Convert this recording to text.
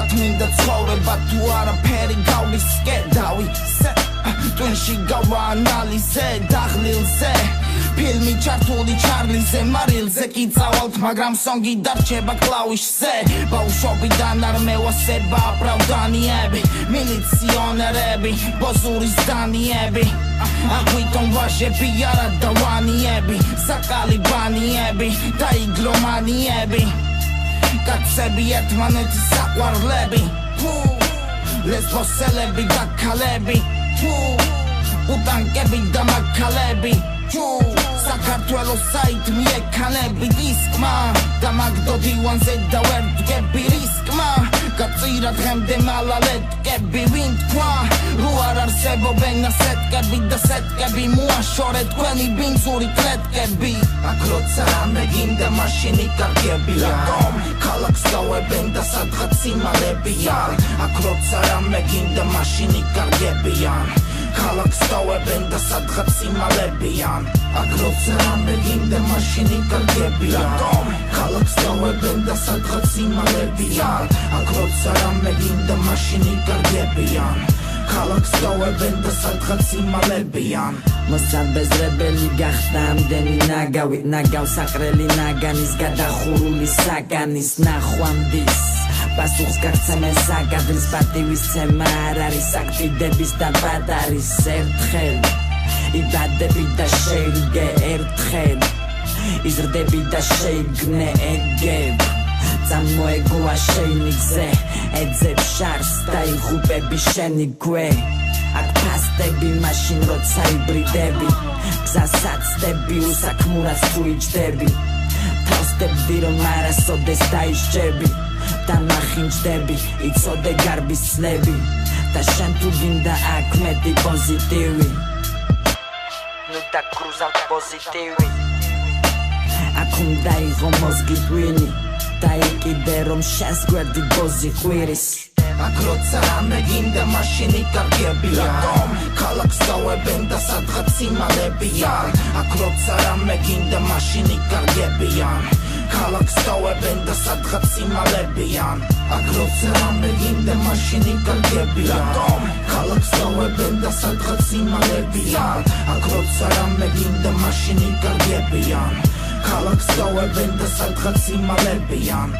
ალბათ მინდა ცხოვრება თუ არაფერი გავლის კედავი ტვინში გავა ანალიზე დაღლილზე ფილმი ჩართული ჩარლიზე მარილზე კი წავალთ მაგრამ სონგი დარჩება კლავიშზე ბავშვობიდან არ მევასება აპრავდანიები მილიციონერები ბოზურის დანიები აღვიტონ ვაჟები არა დავანიები საკალიბანიები და იგლომანიები კაცები ერთმანეთის საყვარლები ლესბოსელები და ქალები უტანკები და მაქალები საქართველოს საით მიექანები დისკმა და მაგდო დივანზე და ვერ დგები რისკმა გაწირა დღემდე მალალეთკები ვინ თქვა რო არ არსებობენ ასეთკები და სეთკები მოაშორე თქვენი ბინძური კლეტკები აქ როცა რამე გინდა მაშინი კარგებია ქალაქს გავებენ და სადღაც იმალებიან აქ როცა რამე გინდა მაშინი კარგებიან ქალაქს გავებენ და სადღაც იმალებიან აქ როცა რამე გინდა მაშინი კარგებიან ქალაქს გავებენ და სადღაც იმალებიან აქ როცა რამე გინდა მაშინი კარგებიან ქალაქს გავებენ და სადღაც იმალებიან მოსაბეზრებელი გახდა ამდენი ნაგავი ნაგავს აყრელი ნაგანის გადახურული საგანის ნახვამდის პასუხს გაგცემენ საგადრის პატივისცემა არ არის აქტივდების და პატარის ერთხელ იბადები და შეიგე ერთხელ იზრდები და შეიგნე ეგებ წამოეგოა შეინიგზე ეძებ შარს და იღუპები შენი გვე აქ ფასტები მაშინ როცა იბრიდები გზასაცდები უსაქმურად თუ იჯდები თავსდებდი რომ არასოდეს დაისჯები და მახინჯდები იცოდე გარბის ცნები და შენ თუ გინდა აქ მეტი პოზიტივი ნუ დაკრუზავთ პოზიტივი აქ უნდა იყო მოზგი ტვინი და იყიდე რომ შენს გვერდი ბოზი ყვირის აქ როცა რამე გინდა მაშინი კარგებია ქალაქს გავებენ და სადღაც იმალებიან აქ როცა რამე გინდა მაშინი კარგებიან ქალაქს გავებენ და სადღაც იმალებიან აქ როცა რამე გინდა მაშინი კარგებიან ქალაქს გავებენ და სადღაც იმალებიან აქ როცა რამე გინდა მაშინი კარგებიან ქალაქს გავებენ და სადღაც იმალებიან